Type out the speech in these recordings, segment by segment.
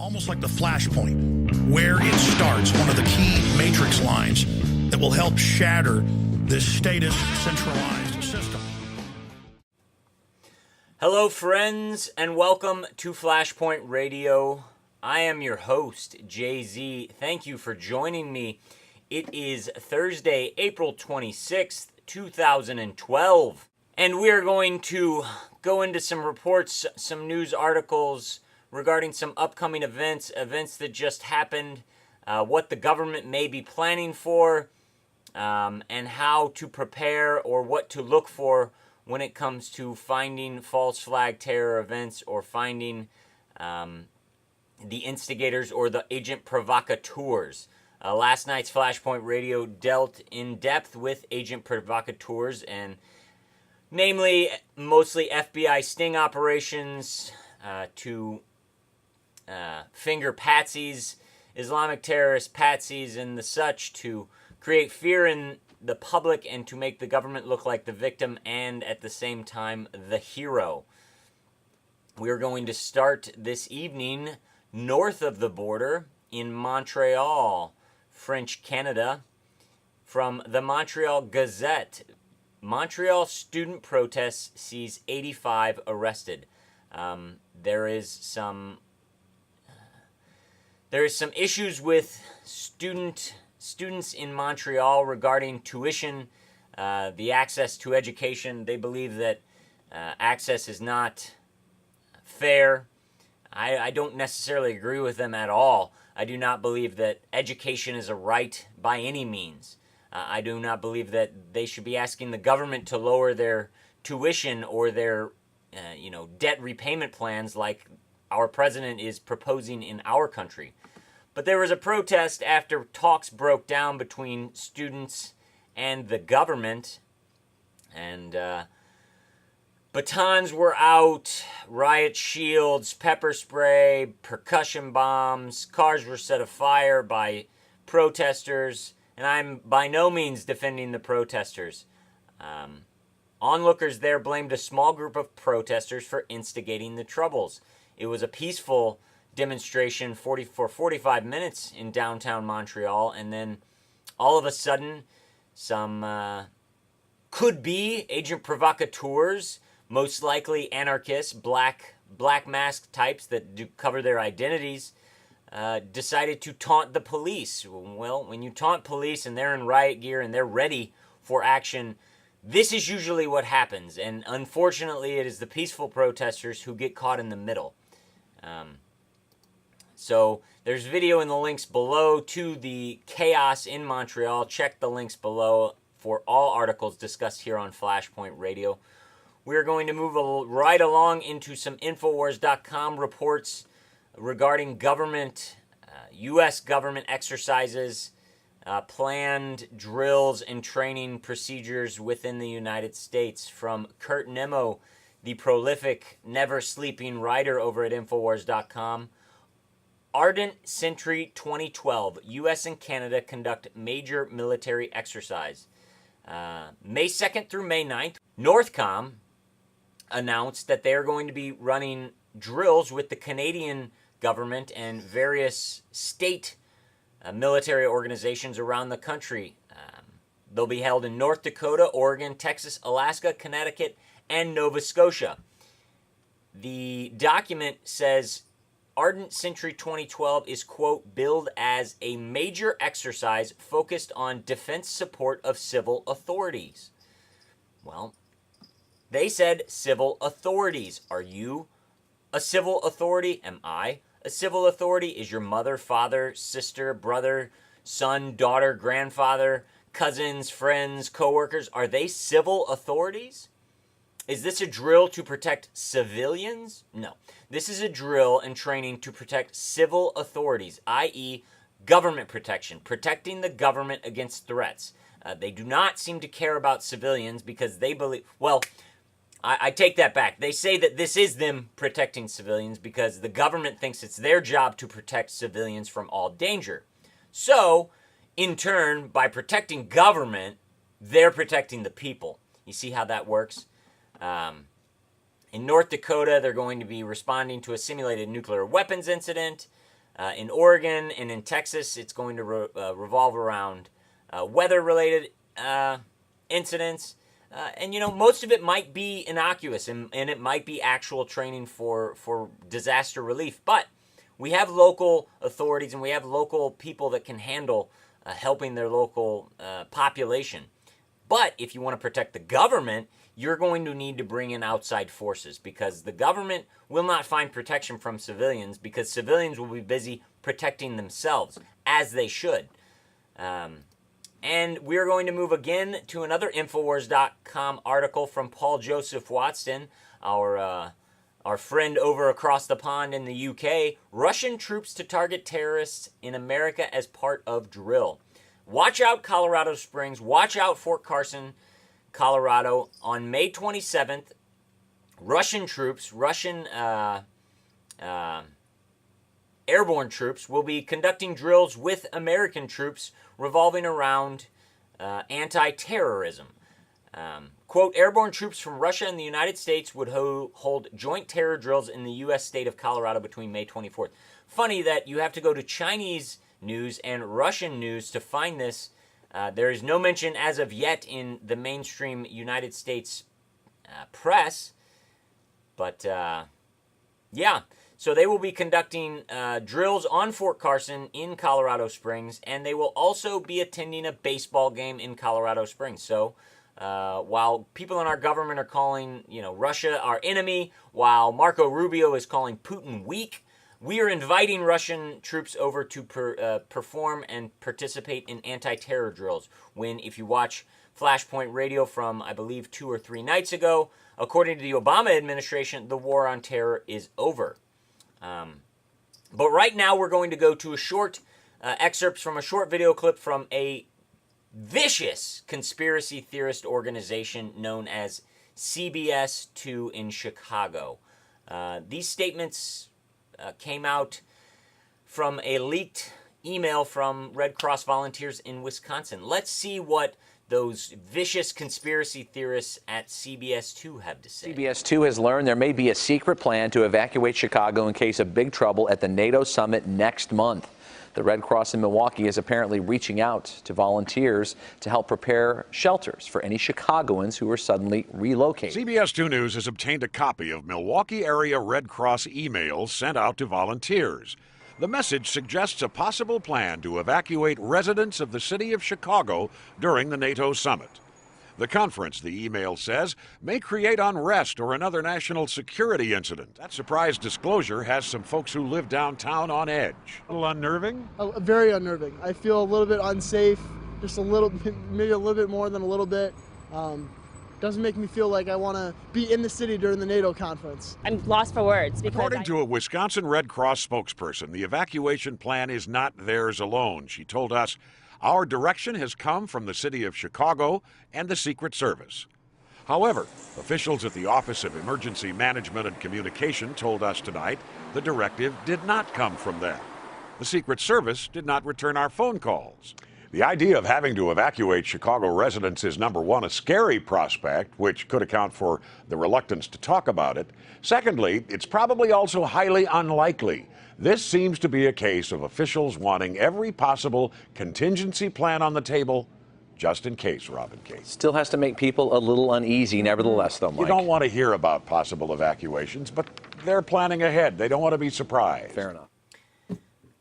almost like the Flashpoint, where it starts, one of the key matrix lines that will help shatter this status centralized system. Hello, friends, and welcome to Flashpoint Radio. I am your host, Jay-Z. Thank you for joining me. It is Thursday, April 26th, 2012, and we are going to go into some reports, some news articles regarding some upcoming events that just happened, what the government may be planning for, and how to prepare or what to look for when it comes to finding false flag terror events or finding the instigators or the agent provocateurs. Last night's Flashpoint Radio dealt in depth with agent provocateurs, and namely mostly FBI sting operations to finger patsies, Islamic terrorist patsies and the such, to create fear in the public and to make the government look like the victim and at the same time the hero. We are going to start this evening north of the border in Montreal, French Canada, from the Montreal Gazette. Montreal student protests sees 85 arrested. There is some issues with students in Montreal regarding tuition, the access to education. They believe that access is not fair. I don't necessarily agree with them at all. I do not believe that education is a right by any means. I do not believe that they should be asking the government to lower their tuition or their debt repayment plans like our president is proposing in our country. But there was a protest after talks broke down between students and the government, and batons were out, riot shields, pepper spray, percussion bombs, cars were set afire by protesters, and I'm by no means defending the protesters. Onlookers there blamed a small group of protesters for instigating the troubles. It was a peaceful demonstration for 45 minutes in downtown Montreal, and then all of a sudden some could-be agent provocateurs, most likely anarchists, black mask types that do cover their identities, decided to taunt the police. Well, when you taunt police and they're in riot gear and they're ready for action, this is usually what happens, and unfortunately it is the peaceful protesters who get caught in the middle. So there's video in the links below to the chaos in Montreal. Check the links below for all articles discussed here on Flashpoint Radio. We're going to move right along into some Infowars.com reports regarding government, U.S. government exercises, planned drills and training procedures within the United States. From Kurt Nimmo, the prolific, never-sleeping writer over at Infowars.com. Ardent Sentry 2012, U.S. and Canada conduct major military exercise. May 2nd through May 9th, Northcom announced that they are going to be running drills with the Canadian government and various state military organizations around the country. They'll be held in North Dakota, Oregon, Texas, Alaska, Connecticut, and Nova Scotia. The document says Ardent Sentry 2012 is, quote, billed as a major exercise focused on defense support of civil authorities. Well, they said civil authorities. Are you a civil authority? Am I a civil authority? Is your mother, father, sister, brother, son, daughter, grandfather, cousins, friends, coworkers, are they civil authorities? Is this a drill to protect civilians? No. This is a drill and training to protect civil authorities, i.e. government protection, protecting the government against threats. They do not seem to care about civilians because they believe, well, I take that back. They say that this is them protecting civilians because the government thinks it's their job to protect civilians from all danger. So, in turn, by protecting government, they're protecting the people. You see how that works? In North Dakota, they're going to be responding to a simulated nuclear weapons incident. In Oregon and in Texas, it's going to revolve around weather-related incidents. And, most of it might be innocuous, and it might be actual training for disaster relief. But we have local authorities and we have local people that can handle helping their local population. But if you want to protect the government, you're going to need to bring in outside forces, because the government will not find protection from civilians, because civilians will be busy protecting themselves, as they should. And we're going to move again to another Infowars.com article from Paul Joseph Watson, our friend over across the pond in the UK. Russian troops to target terrorists in America as part of drill. Watch out, Colorado Springs. Watch out, Fort Carson, Colorado. On May 27th, Russian airborne troops will be conducting drills with American troops revolving around anti-terrorism. Quote, airborne troops from Russia and the United States would hold joint terror drills in the U.S. state of Colorado between May 24th. Funny that you have to go to Chinese news and Russian news to find this. There is no mention as of yet in the mainstream United States press. But, yeah. So they will be conducting drills on Fort Carson in Colorado Springs, and they will also be attending a baseball game in Colorado Springs. So while people in our government are calling, Russia our enemy, while Marco Rubio is calling Putin weak, we are inviting Russian troops over to perform and participate in anti-terror drills. When, if you watch Flashpoint Radio from, I believe, 2 or 3 nights ago, according to the Obama administration, the war on terror is over. But right now we're going to go to a short excerpts from a short video clip from a vicious conspiracy theorist organization known as CBS2 in Chicago. These statements came out from a leaked email from Red Cross volunteers in Wisconsin. Let's see what those vicious conspiracy theorists at CBS2 have to say. CBS2 has learned there may be a secret plan to evacuate Chicago in case of big trouble at the NATO summit next month. The Red Cross in Milwaukee is apparently reaching out to volunteers to help prepare shelters for any Chicagoans who are suddenly relocated. CBS2 News has obtained a copy of Milwaukee area Red Cross emails sent out to volunteers. The message suggests a possible plan to evacuate residents of the city of Chicago during the NATO summit. The conference, the email says, may create unrest or another national security incident. That surprise disclosure has some folks who live downtown on edge. A little unnerving? Very unnerving. I feel a little bit unsafe, just a little bit, maybe a little bit more than a little bit. Doesn't make me feel like I want to be in the city during the NATO conference. I'm lost for words. According to a Wisconsin Red Cross spokesperson, the evacuation plan is not theirs alone. She told us, our direction has come from the city of Chicago and the Secret Service. However, officials at the Office of Emergency Management and Communication told us tonight the directive did not come from them. The Secret Service did not return our phone calls. The idea of having to evacuate Chicago residents is, number one, a scary prospect, which could account for the reluctance to talk about it. Secondly, it's probably also highly unlikely. This seems to be a case of officials wanting every possible contingency plan on the table, just in case, Robin Case. Still has to make people a little uneasy, nevertheless, though, Mike. You don't want to hear about possible evacuations, but they're planning ahead. They don't want to be surprised. Fair enough.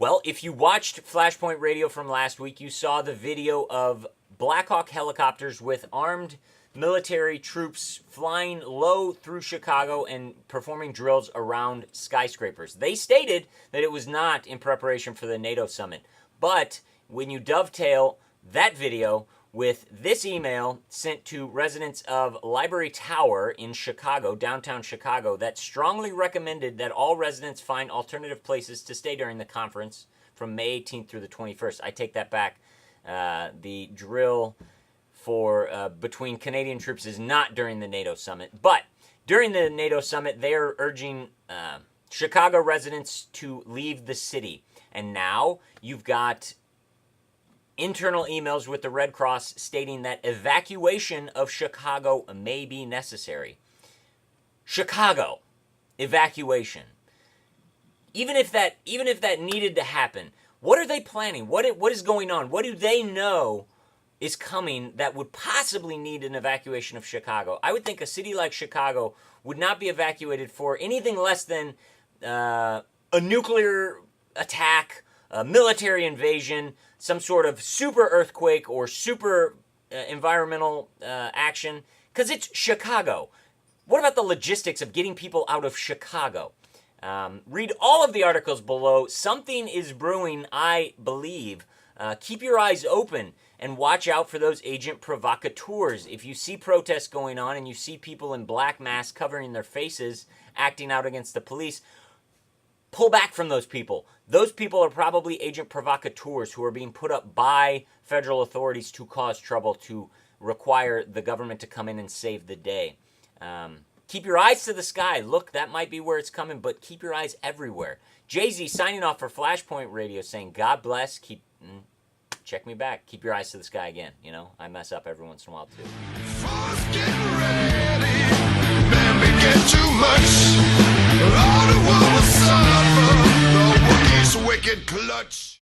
Well, if you watched Flashpoint Radio from last week, you saw the video of Black Hawk helicopters with armed military troops flying low through Chicago and performing drills around skyscrapers. They stated that it was not in preparation for the NATO summit. But when you dovetail that video with this email sent to residents of Library Tower in Chicago, downtown Chicago, that strongly recommended that all residents find alternative places to stay during the conference from May 18th through the 21st. I take that back. The drill for between Canadian troops is not during the NATO summit, but during the NATO summit, they are urging Chicago residents to leave the city. And now you've got internal emails with the Red Cross stating that evacuation of Chicago may be necessary. Chicago, evacuation. even if that needed to happen, what are they planning? What is going on? What do they know is coming that would possibly need an evacuation of Chicago? I would think a city like Chicago would not be evacuated for anything less than a nuclear attack, a military invasion, some sort of super earthquake or super environmental action, because it's Chicago. What about the logistics of getting people out of Chicago? Read all of the articles below. Something is brewing, I believe. Keep your eyes open and watch out for those agent provocateurs. If you see protests going on and you see people in black masks covering their faces, acting out against the police, pull back from those people. Those people are probably agent provocateurs who are being put up by federal authorities to cause trouble, to require the government to come in and save the day. Keep your eyes to the sky. Look, that might be where it's coming, but keep your eyes everywhere. Jay-Z signing off for Flashpoint Radio saying, God bless, check me back. Keep your eyes to the sky again. You know, I mess up every once in a while too. Force get ready, baby, get too much. All the world will suffer, the Wookiees wicked clutch.